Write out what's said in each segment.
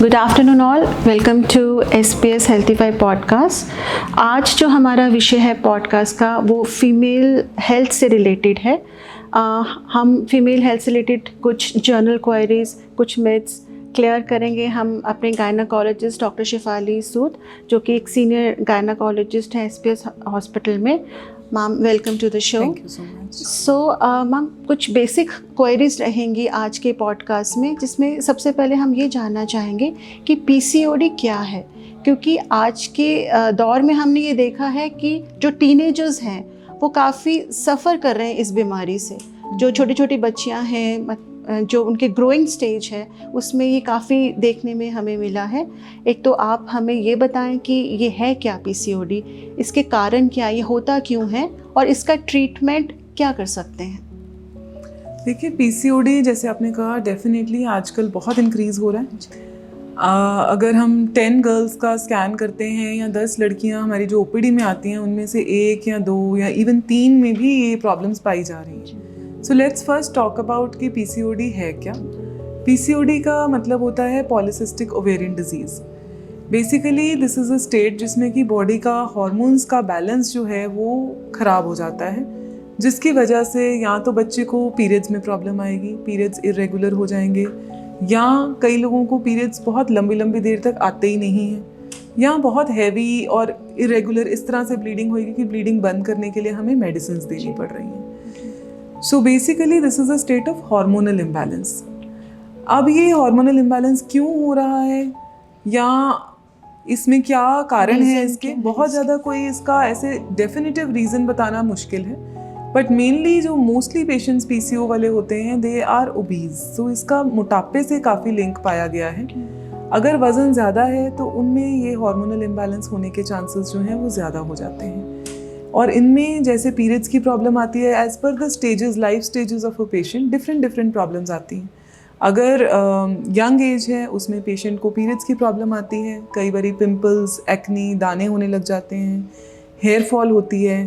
Good afternoon all, welcome to SPS Healthify podcast. आज जो हमारा विषय है पॉडकास्ट का वो फीमेल हेल्थ से रिलेटेड है। हम फीमेल हेल्थ से रिलेटेड कुछ जर्नल क्वेरीज, कुछ मिथ्स क्लियर करेंगे। हम अपने गायनाकोलॉजिस्ट डॉक्टर शिफाली सूद, जो कि एक सीनियर गायनाकोलॉजिस्ट हैं SPS हॉस्पिटल में। Ma'am, welcome to the show. Thank you so much. So ma'am, कुछ बेसिक क्वेरीज रहेंगी आज के पॉडकास्ट में, जिसमें सबसे पहले हम ये जानना चाहेंगे कि PCOD क्या है, क्योंकि आज के दौर में हमने ये देखा है कि जो टीनेजर्स हैं वो काफ़ी सफ़र कर रहे हैं इस बीमारी से। जो छोटी छोटी बच्चियां हैं, जो उनके ग्रोइंग स्टेज है, उसमें ये काफ़ी देखने में हमें मिला है। एक तो आप हमें ये बताएं कि ये है क्या PCOD, इसके कारण क्या, ये होता क्यों है और इसका ट्रीटमेंट क्या कर सकते हैं। देखिए, PCOD जैसे आपने कहा डेफिनेटली आजकल बहुत इंक्रीज़ हो रहा है। अगर हम 10 गर्ल्स का स्कैन करते हैं या 10 लड़कियां हमारी जो OPD में आती हैं, उनमें से 1 या 2 या इवन 3 में भी ये प्रॉब्लम्स पाई जा रही हैं। So let's first talk about कि PCOD है क्या। PCOD का मतलब होता है polycystic ovarian disease. Basically this is a state जिसमें कि बॉडी का हार्मोन्स का बैलेंस जो है वो ख़राब हो जाता है, जिसकी वजह से या तो बच्चे को पीरियड्स में प्रॉब्लम आएगी, पीरियड्स इरेगुलर हो जाएंगे, या कई लोगों को पीरियड्स बहुत लंबी लंबी देर तक आते ही नहीं हैं, या बहुत हैवी और इरेगुलर इस तरह से ब्लीडिंग होगी कि ब्लीडिंग बंद करने के लिए हमें मेडिसिन देनी पड़ रही हैं। So basically this is a state of hormonal imbalance. अब ये हार्मोनल इम्बैलेंस क्यों हो रहा है या इसमें क्या कारण है इसके, बहुत ज़्यादा कोई इसका ऐसे डेफिनेटिव रीज़न बताना मुश्किल है। बट मेनली जो मोस्टली पेशेंट्स PCO वाले होते हैं, दे आर ओबीज। सो इसका मोटापे से काफ़ी लिंक पाया गया है। अगर वज़न ज़्यादा है तो उनमें ये हार्मोनल इम्बैलेंस होने के चांसेस जो हैं वो ज़्यादा हो जाते हैं। और इनमें जैसे पीरियड्स की प्रॉब्लम आती है, एज पर the stages, life stages of a patient different problems आती हैं। अगर यंग एज है उसमें पेशेंट को पीरियड्स की प्रॉब्लम आती है, कई बारी पिंपल्स, एक्नी, दाने होने लग जाते हैं, हेयर फॉल होती है,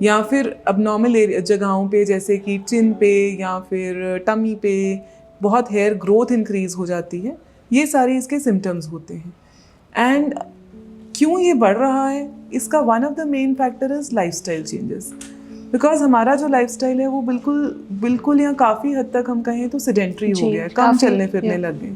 या फिर अबनॉर्मल जगहों पे जैसे कि चिन पे या फिर टमी पे बहुत हेयर ग्रोथ इंक्रीज़ हो जाती है। ये सारे इसके सिम्टम्स होते हैं। एंड क्यों ये बढ़ रहा है, इसका one of the main factor is lifestyle changes. Because हमारा जो लाइफस्टाइल है वो बिल्कुल या काफ़ी हद तक हम कहें तो सेडेंट्री हो गया है, कम चलने फिरने लग गए।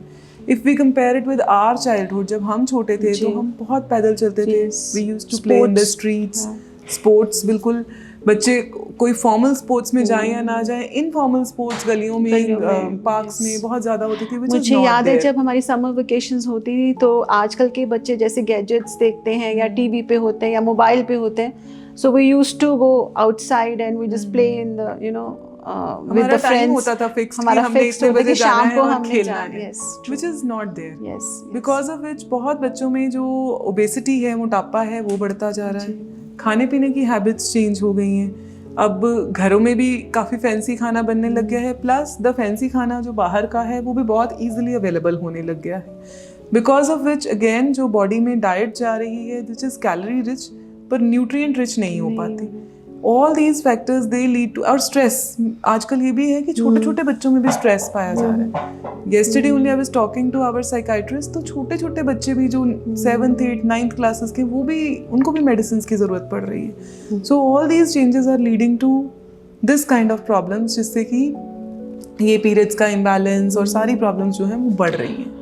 If we compare it with our childhood, जब हम छोटे थे तो हम बहुत पैदल चलते थे। We used to play in the streets, sports, बिल्कुल बच्चे कोई फॉर्मल स्पोर्ट्स में जाएं या ना जाएं, इनफॉर्मल स्पोर्ट्स गलियों में पार्क्स में बहुत ज़्यादा होती थी। मुझे याद है जब हमारी समर वेकेशंस होती थी तो आजकल के बच्चे जैसे गैजेट्स देखते हैं या टीवी पे होते हैं या मोबाइल पे होते हैं, so we used to go outside and we just play in the with the friends होता था फिक्स, हमारा फिक्स होता था कि शाम को हमने जाना है, which is not there, because of which बहुत बच्चों में जो ओबेसिटी है, मोटापा है, वो बढ़ता जा रहा है। खाने पीने की हैबिट्स चेंज हो गई हैं। अब घरों में भी काफ़ी फैंसी खाना बनने लग गया है, प्लस द फैंसी खाना जो बाहर का है वो भी बहुत ईजिली अवेलेबल होने लग गया है। बिकॉज ऑफ विच अगेन जो बॉडी में डाइट जा रही है विच इज़ कैलोरी रिच पर न्यूट्रिएंट रिच नहीं हो पाती। All these factors they lead to, और स्ट्रेस आजकल ये भी है कि छोटे छोटे बच्चों में भी स्ट्रेस पाया जा रहा है। Yesterday only I was talking to our psychiatrist, तो छोटे छोटे बच्चे भी जो 7th 8th 9th क्लासेस के, वो भी, उनको भी मेडिसिन की ज़रूरत पड़ रही है। So all these changes are leading to this kind of problems, जिससे कि ये पीरियड्स का इम्बैलेंस और सारी प्रॉब्लम्स जो हैं वो बढ़ रही हैं।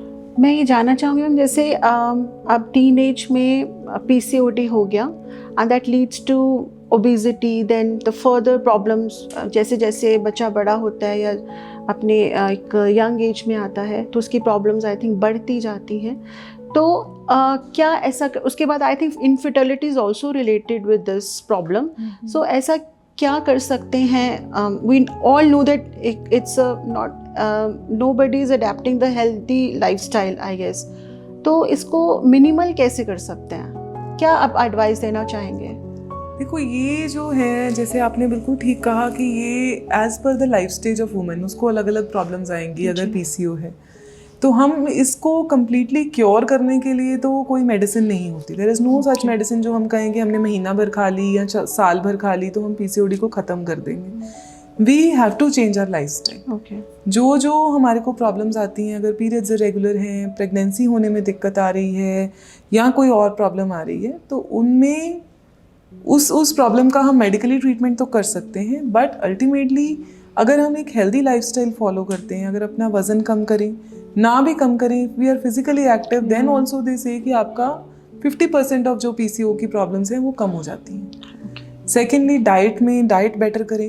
मैं ये जानना चाहूँगी मैम, जैसे अब टीन एज में PCOD हो गया and that leads to obesity, then the further problems, जैसे जैसे बच्चा बड़ा होता है या अपने एक यंग एज में आता है तो उसकी प्रॉब्लम्स आई थिंक बढ़ती जाती हैं। तो क्या ऐसा, उसके बाद I think infertility is also related with this problem, so ऐसा क्या कर सकते हैं? We all know that it's not, nobody is adapting the healthy lifestyle I guess. तो इसको मिनिमल कैसे कर सकते हैं, क्या आप एडवाइस देना चाहेंगे? देखो, ये जो है, जैसे आपने बिल्कुल ठीक कहा कि ये एज पर the life stage of women उसको अलग अलग प्रॉब्लम्स आएंगी। अगर PCO है तो हम इसको कम्प्लीटली क्योर करने के लिए तो कोई मेडिसिन नहीं होती। There is no such medicine जो हम कहेंगे हमने महीना भर खा ली या साल भर खा ली तो हम PCOD को ख़त्म कर देंगे। We have to change our lifestyle. Okay. जो हमारे को प्रॉब्लम्स आती हैं, अगर पीरियड्स इरेगुलर हैं, प्रेगनेंसी होने में दिक्कत आ रही है या कोई और प्रॉब्लम आ रही है, तो उनमें उस प्रॉब्लम का हम मेडिकली ट्रीटमेंट तो कर सकते हैं, बट अल्टीमेटली अगर हम एक हेल्दी लाइफस्टाइल फॉलो करते हैं, अगर अपना वजन कम करें, ना भी कम करें, we are physically active, then also they say कि आपका 50% ऑफ जो PCO की प्रॉब्लम्स हैं वो कम हो जाती हैं। सेकेंडली डाइट बेटर करें,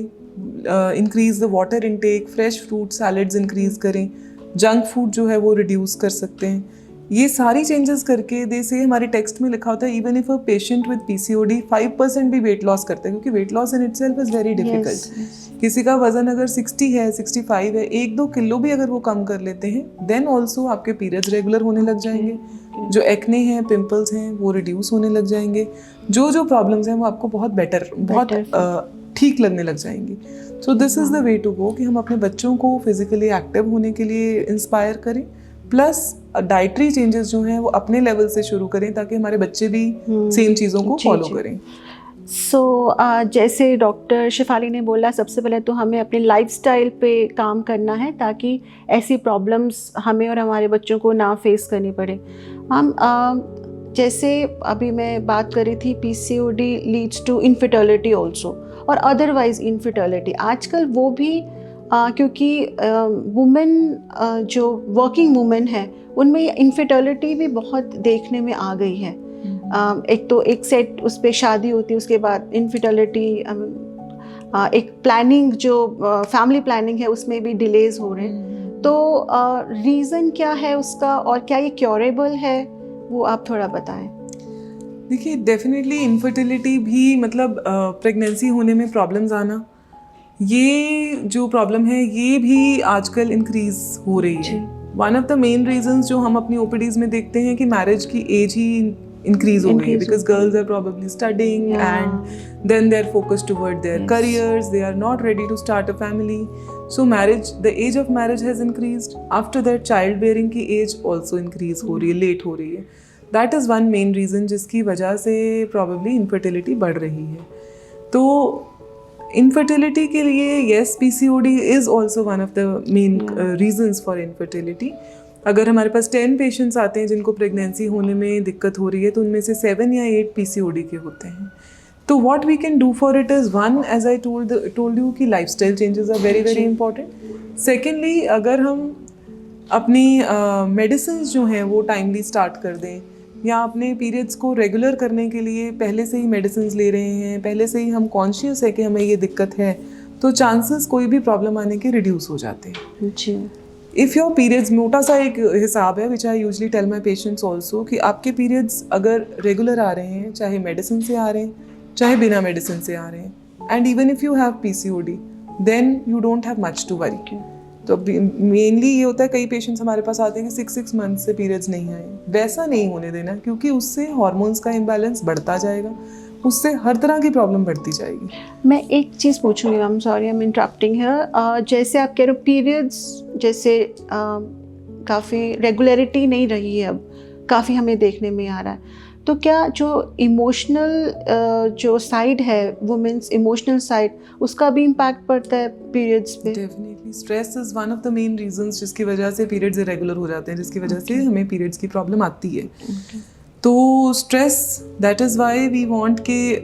increase the water intake, fresh fruit salads increase करें, जंक फूड जो है वो रिड्यूस कर सकते हैं। ये सारी चेंजेस करके दे से हमारे टेक्स्ट में लिखा होता है even if a patient with PCOD 5% भी वेट लॉस करते हैं, क्योंकि weight loss in itself is very difficult. किसी का वजन अगर 60 है, 65 है, 1-2 किलो भी अगर वो कम कर लेते हैं, देन ऑल्सो आपके पीरियड्स रेगुलर होने लग जाएंगे, जो एक्ने हैं, पिंपल्स हैं, वो रिड्यूस होने लग जाएंगे, जो प्रॉब्लम्स हैं वो आपको बहुत ठीक लगने लग जाएंगी। So this is the way to go कि हम अपने बच्चों को फिजिकली एक्टिव होने के लिए इंस्पायर करें, प्लस डाइटरी चेंजेस जो हैं वो अपने लेवल से शुरू करें ताकि हमारे बच्चे भी सेम चीज़ों को फॉलो करें। सो जैसे डॉक्टर शिफाली ने बोला, सबसे पहले तो हमें अपने लाइफस्टाइल पे काम करना है ताकि ऐसी प्रॉब्लम्स हमें और हमारे बच्चों को ना फेस करनी पड़े। हम जैसे अभी मैं बात कर रही थी, PCOD leads to infertility also और अदरवाइज इनफर्टिलिटी। आजकल वो भी क्योंकि वुमेन जो वर्किंग वुमेन है उनमें इनफर्टिलिटी भी बहुत देखने में आ गई है। एक तो एक सेट उस पर शादी होती है, उसके बाद इनफर्टिलिटी, एक प्लानिंग जो फैमिली प्लानिंग है उसमें भी डिलेज हो रहे हैं। तो रीज़न क्या है उसका और क्या ये क्योरेबल है, वो आप थोड़ा बताएं। देखिए, डेफिनेटली इनफर्टिलिटी भी मतलब प्रेगनेंसी होने में प्रॉब्लम्स आना, ये जो प्रॉब्लम है ये भी आजकल इंक्रीज हो रही है। One of the main reasons जो हम अपनी OPDs में देखते हैं कि मैरिज की एज ही इंक्रीज हो गई है, because girls are probably studying and then they are focused toward their careers, they are not ready to start a family, so marriage, the age of marriage has increased. After that child bearing की age also increase हो रही है, late हो रही है। That is one main reason जिसकी वजह से प्रॉबेबली इनफर्टिलिटी बढ़ रही है। तो इनफर्टिलिटी के लिए yes, PCOD is also one of the main reasons for infertility. अगर हमारे पास 10 पेशेंट्स आते हैं जिनको प्रेगनेंसी होने में दिक्कत हो रही है, तो उनमें से 7 या 8 PCOD के होते हैं। तो what we can do for it is, one, as I told you कि lifestyle changes are very very important. Secondly, अगर हम अपनी मेडिसिन जो हैं वो टाइमली स्टार्ट कर दें, या अपने पीरियड्स को रेगुलर करने के लिए पहले से ही मेडिसिन ले रहे हैं, पहले से ही हम कॉन्शियस है कि हमें ये दिक्कत है, तो चांसेस कोई भी प्रॉब्लम आने के रिड्यूस हो जाते हैं। जी। इफ़ योर पीरियड्स, मोटा सा एक हिसाब है which I usually tell my patients also, कि आपके पीरियड्स अगर रेगुलर आ रहे हैं, चाहे मेडिसिन से आ रहे हैं चाहे बिना मेडिसिन से आ रहे हैं, and even if you have PCOD, then you don't have much to worry. तो मेनली ये होता है, कई पेशेंट्स हमारे पास आते हैं कि 6 मंथ से पीरियड्स नहीं आए। वैसा नहीं होने देना, क्योंकि उससे हार्मोन्स का इम्बैलेंस बढ़ता जाएगा, उससे हर तरह की प्रॉब्लम बढ़ती जाएगी। मैं एक चीज़ पूछूंगी, I am sorry, I am interrupting here. जैसे आप कह रहे हो पीरियड्स जैसे काफ़ी रेगुलरिटी नहीं रही है, अब काफ़ी हमें देखने में आ रहा है, तो क्या जो इमोशनल जो साइड है, वुमेन्स इमोशनल साइड, उसका भी इम्पैक्ट पड़ता है पीरियड्स पे? Definitely, stress is one of the main reasons जिसकी वजह से पीरियड्स इरेगुलर हो जाते हैं, जिसकी वजह से हमें पीरियड्स की प्रॉब्लम आती है। तो stress, that is why we want के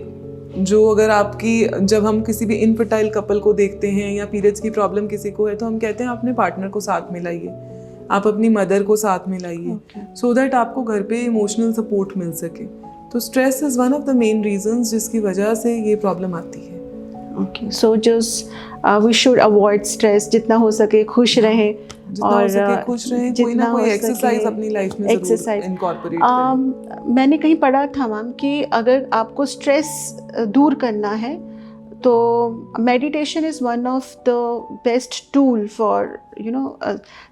जो, अगर आपकी, जब हम किसी भी इनफर्टाइल कपल को देखते हैं या पीरियड्स की प्रॉब्लम किसी को है, तो हम कहते हैं अपने पार्टनर को साथ में लाइए, आप अपनी मदर को साथ में लाइए, सो दैट आपको घर पे इमोशनल सपोर्ट मिल सके। तो stress is one of the main reasons जिसकी वजह से ये प्रॉब्लम आती है। Okay, so just we should avoid stress, जितना हो सके खुश रहें, और खुश रहें, कोई ना कोई एक्सरसाइज अपनी लाइफ में ज़रूर इनकॉर्पोरेट करें। मैंने कहीं पढ़ा था मैम कि अगर आपको स्ट्रेस दूर करना है तो meditation is one of the best tool for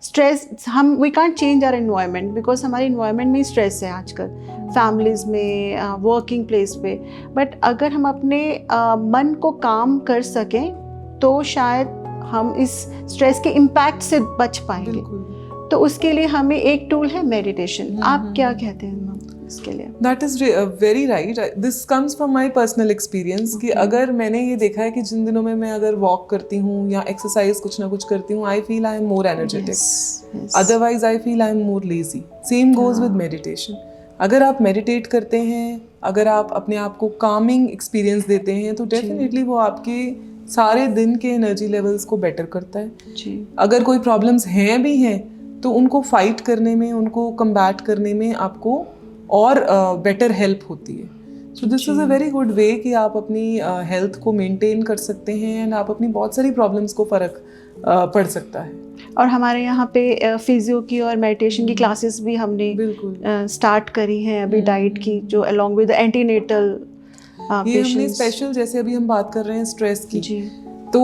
stress. हम we can't change our environment, because हमारे इन्वायरमेंट में ही स्ट्रेस है आजकल, फैमिलीज़ में, वर्किंग प्लेस पे। बट अगर हम अपने मन को काम कर सकें तो शायद हम इस स्ट्रेस के इम्पैक्ट से बच पाएंगे। तो उसके लिए हमें एक टूल है मेडिटेशन। आप क्या कहते हैं मैम? इसके लिए? That is very right. This comes from my personal experience कि अगर मैंने ये देखा है कि जिन दिनों में मैं अगर वॉक करती हूँ या एक्सरसाइज कुछ ना कुछ करती हूँ, I feel I am more energetic. Otherwise I feel I am more lazy. Same goes with meditation. अगर आप मेडिटेट करते हैं, अगर आप अपने आप को कामिंग एक्सपीरियंस देते हैं, तो डेफिनेटली वो आपके सारे दिन के एनर्जी लेवल्स को बेटर करता है. अगर कोई प्रॉब्लम्स हैं भी हैं तो उनको फाइट करने में, उनको कम्बैट करने में आपको और बेटर हेल्प होती है. सो this is a very good way कि आप अपनी हेल्थ को मेंटेन कर सकते हैं एंड आप अपनी बहुत सारी प्रॉब्लम्स को फ़र्क पड़ सकता है. और हमारे यहाँ पे फिजियो की और मेडिटेशन की क्लासेस भी हमने स्टार्ट करी हैं अभी, डाइट की, जो अलॉन्ग विद एंटीनेटल ये हमने स्पेशल, जैसे अभी हम बात कर रहे हैं स्ट्रेस की, तो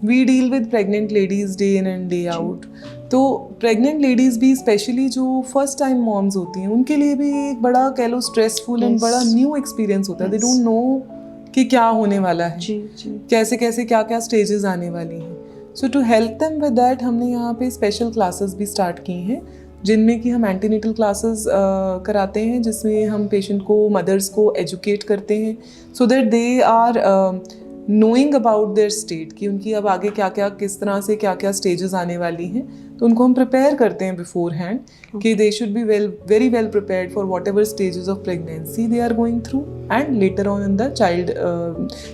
we deal with pregnant ladies day in and day out. तो प्रेग्नेंट लेडीज़ भी स्पेशली जो फर्स्ट टाइम मॉम्स होती हैं, उनके लिए भी एक बड़ा कह लो स्ट्रेसफुल एंड बड़ा न्यू एक्सपीरियंस होता है. दे डोंट नो कि क्या होने वाला है, कैसे कैसे क्या क्या स्टेजेस आने वाली हैं. So to help them with that हमने यहाँ पे स्पेशल क्लासेस भी स्टार्ट की हैं, जिनमें कि हम एंटीनेटल क्लासेस कराते हैं, जिसमें हम पेशेंट को, मदर्स को एजुकेट करते हैं so that they are knowing about their state, कि उनकी अब आगे क्या क्या, किस तरह से क्या क्या स्टेजेस आने वाली हैं. तो उनको हम प्रिपेयर करते हैं बिफोर हैंड कि they should be very well prepared for whatever stages of pregnancy they are going through, and later on in the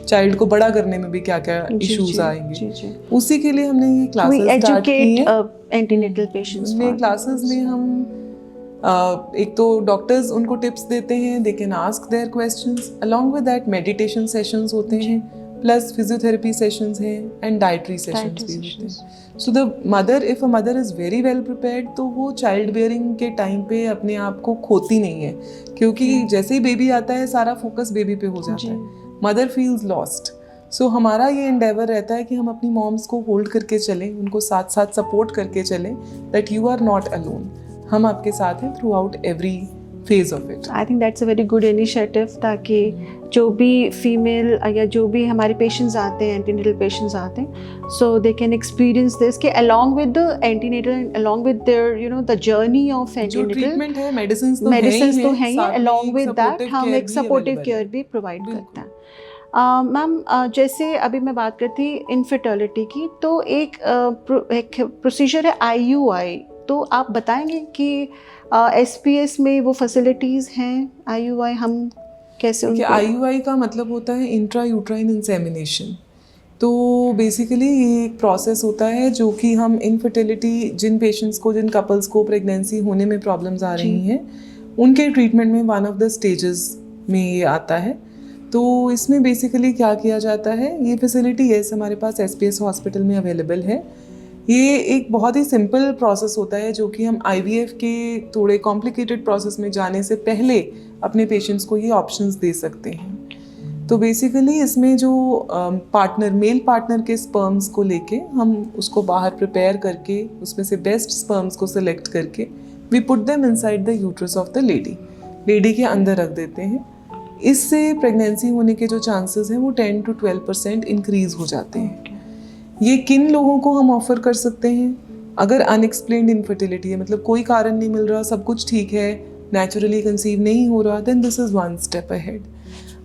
child को बड़ा करने में भी क्या क्या इश्यूज आएंगे. उसी के लिए हमने ये क्लासेस स्टार्ट की हैं. एंटीनेटल पेशेंट्स में क्लासेस में हम एक तो डॉक्टर्स उनको टिप्स देते हैं, they can ask their questions. Along with that meditation sessions होते हैं, प्लस फिजियोथेरेपी सेशंस हैं एंड डाइटरी सेशंस भी होते हैं. So the mother, if a mother is very well prepared, तो वो चाइल्ड बेयरिंग के टाइम पे अपने आप को खोती नहीं है, क्योंकि जैसे ही बेबी आता है सारा फोकस बेबी पे हो जाता है. Mother feels lost. सो हमारा ये एंडेवर रहता है कि हम अपनी मॉम्स को होल्ड करके चलें, उनको साथ साथ सपोर्ट करके चलें, that you are not alone. हम आपके साथ हैं throughout every phase of it. I think that's a very good initiative, ताकि जो भी फीमेल या जो भी हमारे पेशेंट्स आते हैं, एंटीनेटल पेशेंट्स आते हैं, सो दे कैन एक्सपीरियंस दिस कि along with the antenatal and along with their you know the journey of antenatal, जो ट्रीटमेंट है, मेडिसिन्स तो हैं ही, अलॉन्ग विद दैट हम एक सपोर्टिव केयर भी प्रोवाइड करते हैं. मैम, जैसे अभी मैं बात करती इनफर्टिलिटी की, तो एक प्रोसीजर है IUI, तो आप बताएंगे कि SPS में वो फैसिलिटीज़ हैं IUI, हम कैसे उनको? IUI का मतलब होता है इंट्रा यूट्राइन इंसेमिनेशन. तो बेसिकली ये एक प्रोसेस होता है जो कि हम इनफर्टिलिटी, जिन पेशेंट्स को, जिन कपल्स को प्रेगनेंसी होने में प्रॉब्लम्स आ रही हैं, उनके ट्रीटमेंट में वन ऑफ द स्टेजेस में ये आता है. तो इसमें बेसिकली क्या किया जाता है, ये फैसिलिटी है हमारे पास SPS हॉस्पिटल में अवेलेबल है. ये एक बहुत ही सिंपल प्रोसेस होता है, जो कि हम IVF के थोड़े कॉम्प्लिकेटेड प्रोसेस में जाने से पहले अपने पेशेंट्स को ये ऑप्शंस दे सकते हैं. तो बेसिकली इसमें जो पार्टनर, मेल पार्टनर के स्पर्म्स को लेके हम उसको बाहर प्रिपेयर करके, उसमें से बेस्ट स्पर्म्स को सिलेक्ट करके we put them inside the uterus of the lady के अंदर रख देते हैं. इससे प्रेगनेंसी होने के जो चांसेस हैं वो 10 to 12% इंक्रीज हो जाते हैं. ये किन लोगों को हम ऑफ़र कर सकते हैं? अगर अनएक्सप्लेन्ड इनफर्टिलिटी है, मतलब कोई कारण नहीं मिल रहा, सब कुछ ठीक है, नेचुरली कंसीव नहीं हो रहा, then this is one step ahead.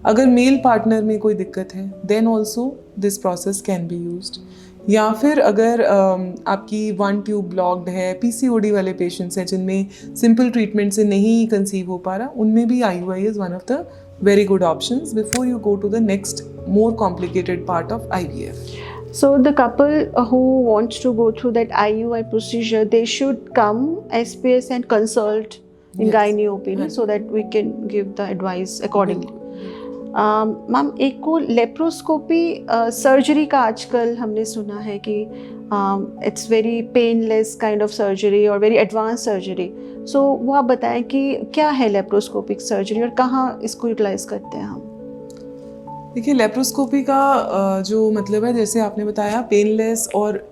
अगर मेल पार्टनर में कोई दिक्कत है, then also this process can be used. या फिर अगर आपकी 1 ट्यूब ब्लॉक्ड है, PCOD वाले पेशेंट्स हैं जिनमें सिंपल ट्रीटमेंट से नहीं कंसीव हो पा रहा, उनमें भी IUI is one of the very good options before you go to the next more complicated part of IVF. So the couple who wants to go through that IUI procedure, they should come SPS and consult in gynae OPD so that we can give the advice accordingly. Ma'am, एक को laparoscopy surgery का आजकल हमने सुना है कि it's very painless kind of surgery और very advance surgery. सो वो आप बताएं कि क्या है लेप्रोस्कोपिक सर्जरी और कहाँ इसको यूटिलाइज करते हैं हम? देखिए, लेप्रोस्कोपी का जो मतलब है, जैसे आपने बताया, पेनलेस और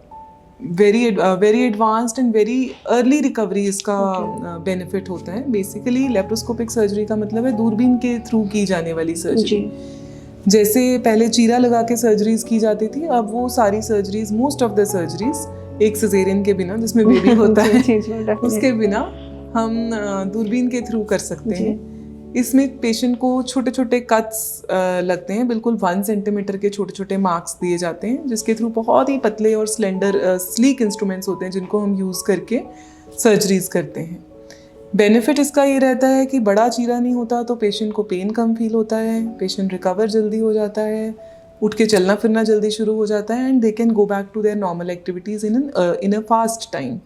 very advanced and very early recovery इसका बेनिफिट होता है. बेसिकली लेप्रोस्कोपिक सर्जरी का मतलब है दूरबीन के थ्रू की जाने वाली सर्जरी. जैसे पहले चीरा लगा के सर्जरीज की जाती थी, अब वो सारी surgeries, most of the surgeries एक सिजेरियन के बिना, जिसमें बेबी होता है उसके बिना हम दूरबीन के थ्रू कर सकते हैं। इसमें पेशेंट को छोटे छोटे कट्स लगते हैं, बिल्कुल 1 सेंटीमीटर के छोटे छोटे मार्क्स दिए जाते हैं, जिसके थ्रू बहुत ही पतले और स्लेंडर स्लीक इंस्ट्रूमेंट्स होते हैं जिनको हम यूज़ करके सर्जरीज करते हैं। बेनिफिट इसका ये रहता है कि बड़ा चीरा नहीं होता, तो पेशेंट को पेन कम फील होता है, पेशेंट रिकवर जल्दी हो जाता है, उठ के चलना फिरना जल्दी शुरू हो जाता है, and they can go back to their normal activities in a fast time.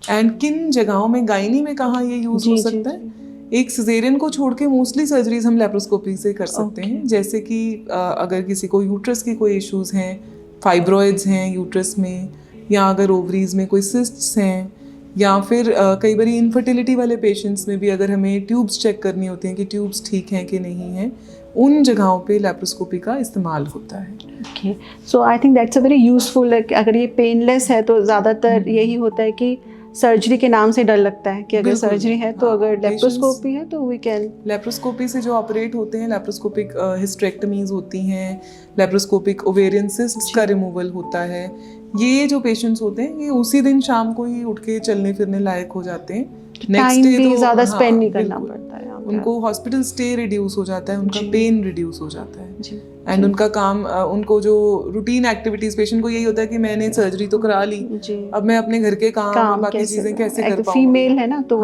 And किन जगहों में, गायनी में कहाँ ये यूज़ हो सकता है? एक सिजेरियन को छोड़ के मोस्टली सर्जरीज हम लेप्रोस्कोपी से कर सकते हैं। जैसे कि अगर किसी को यूट्रस की कोई इश्यूज़ हैं, फाइब्रॉइड्स हैं यूट्रस में, या अगर ओवरीज में कोई सिस्ट्स हैं, या फिर कई बार इनफर्टिलिटी वाले पेशेंट्स में भी अगर हमें ट्यूब्स चेक करनी होती हैं कि ट्यूब्स ठीक हैं कि नहीं हैं, उन जगहों पे लेप्रोस्कोपी का इस्तेमाल होता है। Okay, so I think that's a very useful. अगर ये पेनलेस है तो ज़्यादातर यही होता है कि सर्जरी के नाम से डर लगता है कि अगर सर्जरी है तो, अगर लेप्रोस्कोपी है तो वी कैन। लेप्रोस्कोपी से जो ऑपरेट होते हैं, लेप्रोस्कोपिक हिस्टेरेक्टमीज होती हैं, लेप्रोस्कोपिक ओवेरियन सिस्ट्स का रिमूवल होता है। ये जो पेशेंट्स होते हैं ये उसी दिन शाम को ही उठ के चलने फिरने लायक हो जाते हैं। टाइम भी ज़्यादा स्पेंड नहीं करना पड़ता है, उनको हॉस्पिटल स्टे रिड्यूस हो जाता है, उनका पेन रिड्यूस हो जाता है, एंड उनका काम, उनको जो रूटीन एक्टिविटीज, पेशेंट को यही होता है कि मैंने सर्जरी तो करा ली, अब मैं अपने घर के काम बाकी चीजें कैसे कर पाऊँ। फीमेल है ना, तो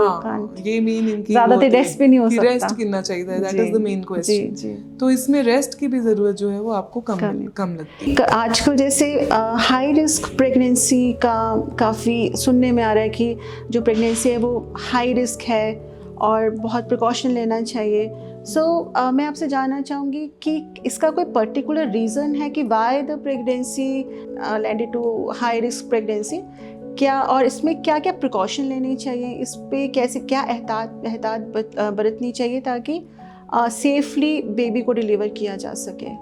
ये मेन इनकी ज़्यादातर रेस्ट भी नहीं हो सकता, रेस्ट कितना चाहिए, that is the main question. तो इसमें रेस्ट की भी जरूरत जो है वो आपको कम लगती है। आजकल जैसे हाई रिस्क प्रेगनेंसी का काफ़ी सुनने में आ रहा है कि जो प्रेगनेंसी है वो हाई रिस्क है और बहुत प्रिकॉशन लेना चाहिए। मैं आपसे जानना चाहूँगी कि इसका कोई पर्टिकुलर रीज़न है कि why the pregnancy landed to high risk pregnancy, क्या, और इसमें क्या क्या प्रिकॉशन लेनी चाहिए, इस पे कैसे क्या एहतियात बरतनी चाहिए ताकि सेफली बेबी को डिलीवर किया जा सके?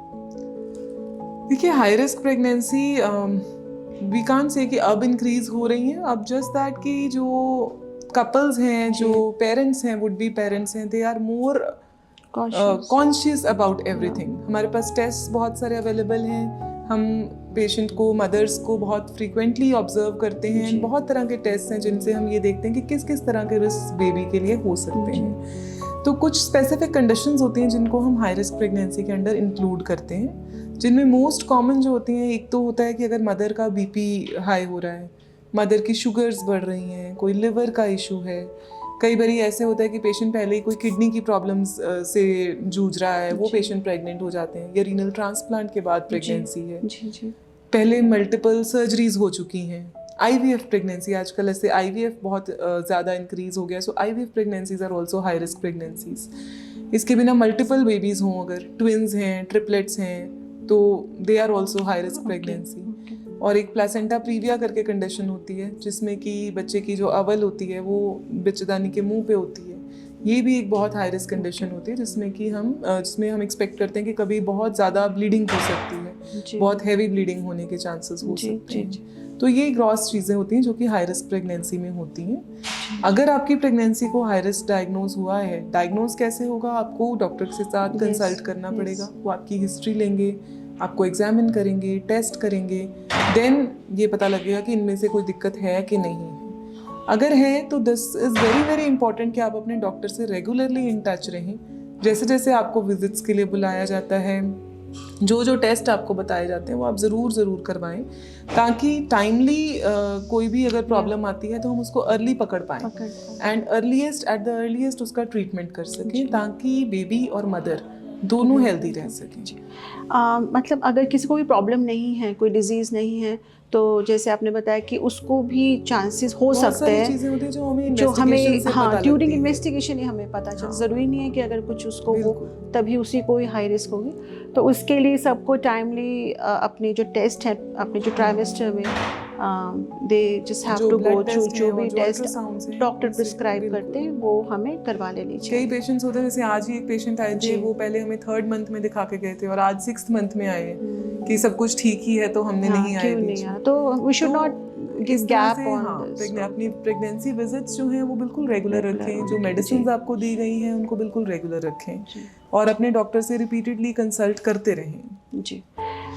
देखिए, high risk pregnancy we can't say कि अब इंक्रीज हो रही हैं, अब जस्ट दैट कि जो कपल्स हैं, जो पेरेंट्स हैं, वुड बी पेरेंट्स हैं, they are more conscious about everything. हमारे पास टेस्ट बहुत सारे अवेलेबल हैं, हम पेशेंट को, मदर्स को बहुत फ्रीक्वेंटली ऑब्जर्व करते हैं, बहुत तरह के टेस्ट हैं जिनसे हम ये देखते हैं कि किस किस तरह के रिस्क बेबी के लिए हो सकते हैं। तो कुछ स्पेसिफिक कंडीशंस होती हैं जिनको हम हाई रिस्क प्रेगनेंसी के अंडर इंक्लूड करते हैं, जिनमें मोस्ट कॉमन जो होती हैं, एक तो होता है कि अगर मदर का बीपी हाई हो रहा है, मदर की शुगर्स बढ़ रही हैं, कोई लिवर का इशू है, कई बार ऐसे होता है कि पेशेंट पहले ही कोई किडनी की प्रॉब्लम्स से जूझ रहा है, वो पेशेंट प्रेग्नेंट हो जाते हैं, या रीनल ट्रांसप्लांट के बाद प्रेगनेंसी है, पहले मल्टीपल सर्जरीज हो चुकी हैं, IVF प्रेगनेंसी, आजकल ऐसे IVF बहुत ज़्यादा इंक्रीज हो गया, so IVF pregnancies are also high risk pregnancies. इसके बिना मल्टीपल बेबीज़ हों, अगर ट्विन्स हैं, ट्रिपलेट्स हैं, तो they are also high risk pregnancy. और एक प्लेसेंटा प्रीविया करके कंडीशन होती है, जिसमें कि बच्चे की जो अवल होती है वो बच्चेदानी के मुंह पे होती है। ये भी एक बहुत हाई रिस्क कंडीशन होती है, जिसमें हम एक्सपेक्ट करते हैं कि कभी बहुत ज़्यादा ब्लीडिंग हो सकती है, बहुत हैवी ब्लीडिंग होने के चांसेस हो सकते हैं। तो ये ग्रॉस चीज़ें होती हैं जो कि हाई रिस्क प्रेगनेंसी में होती हैं। अगर आपकी प्रेगनेंसी को हाई रिस्क डायग्नोज हुआ है, डायग्नोज कैसे होगा? आपको डॉक्टर के साथ कंसल्ट करना पड़ेगा, वो आपकी हिस्ट्री लेंगे, आपको एग्जामिन करेंगे, टेस्ट करेंगे, देन ये पता लगेगा कि इनमें से कोई दिक्कत है कि नहीं है। अगर है तो this is very very important कि आप अपने डॉक्टर से रेगुलरली इन टच रहें। जैसे जैसे आपको विजिट्स के लिए बुलाया जाता है, जो जो टेस्ट आपको बताए जाते हैं वो आप ज़रूर करवाएं, ताकि टाइमली कोई भी अगर प्रॉब्लम आती है तो हम उसको अर्ली पकड़ पाएँ एंड एट द अर्लीस्ट उसका ट्रीटमेंट कर सकें, ताकि बेबी और मदर दोनों हेल्दी रह सकें। मतलब अगर किसी को भी प्रॉब्लम नहीं है, कोई डिजीज़ नहीं है, तो जैसे आपने बताया कि उसको भी चांसेस हो सकते हैं, चीज़ें होती हैं जो हमें ड्यूरिंग इन्वेस्टिगेशन ही हमें पता चल, ज़रूरी नहीं है कि अगर कुछ उसको हो तभी उसी को ही हाई रिस्क होगी। तो उसके लिए सबको टाइमली अपने जो टेस्ट है, अपने जो ट्राइमेस्टर में they just have to go through, जो भी टेस्ट डॉक्टर प्रिस्क्राइब करते हैं वो हमें करवा लेनी चाहिए। कई पेशेंट्स होते हैं, जैसे आज ही एक पेशेंट आए थे, वो पहले हमें 3rd मंथ में दिखा के गए थे और आज 6th मंथ में आए कि सब कुछ ठीक ही है, तो हमने नहीं आए। तो we should not give gap on this. अपनी प्रेगनेंसी विजिट्स जो हैं वो बिल्कुल रेगुलर रखें, जो मेडिसिन आपको दी गई हैं उनको बिल्कुल रेगुलर रखें, और अपने डॉक्टर से रिपीटेडली कंसल्ट करते रहें। जी,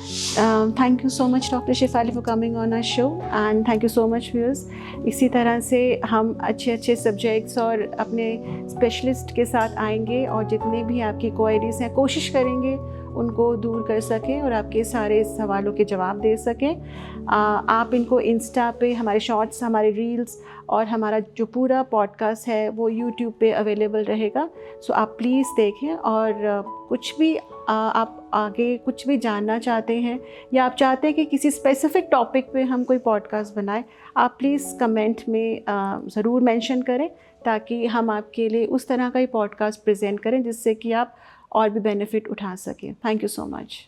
thank you so much doctor Shefali for coming on our show and thank you so much viewers. इसी तरह से हम अच्छे अच्छे सब्जेक्ट्स और अपने स्पेशलिस्ट के साथ आएंगे और जितने भी आपकी क्वेरीज हैं कोशिश करेंगे उनको दूर कर सकें और आपके सारे सवालों के जवाब दे सकें। आप इनको इंस्टा पे हमारे शॉर्ट्स, हमारे रील्स और हमारा जो पूरा पॉडकास्ट है वो यूट्यूब पे अवेलेबल रहेगा। सो आप प्लीज़ देखें और कुछ भी आप आगे कुछ भी जानना चाहते हैं या आप चाहते हैं कि किसी स्पेसिफिक टॉपिक पे हम कोई पॉडकास्ट बनाएं, आप प्लीज़ कमेंट में ज़रूर मेंशन करें ताकि हम आपके लिए उस तरह का ही पॉडकास्ट प्रेजेंट करें जिससे कि आप और भी बेनिफिट उठा सकें। Thank you so much.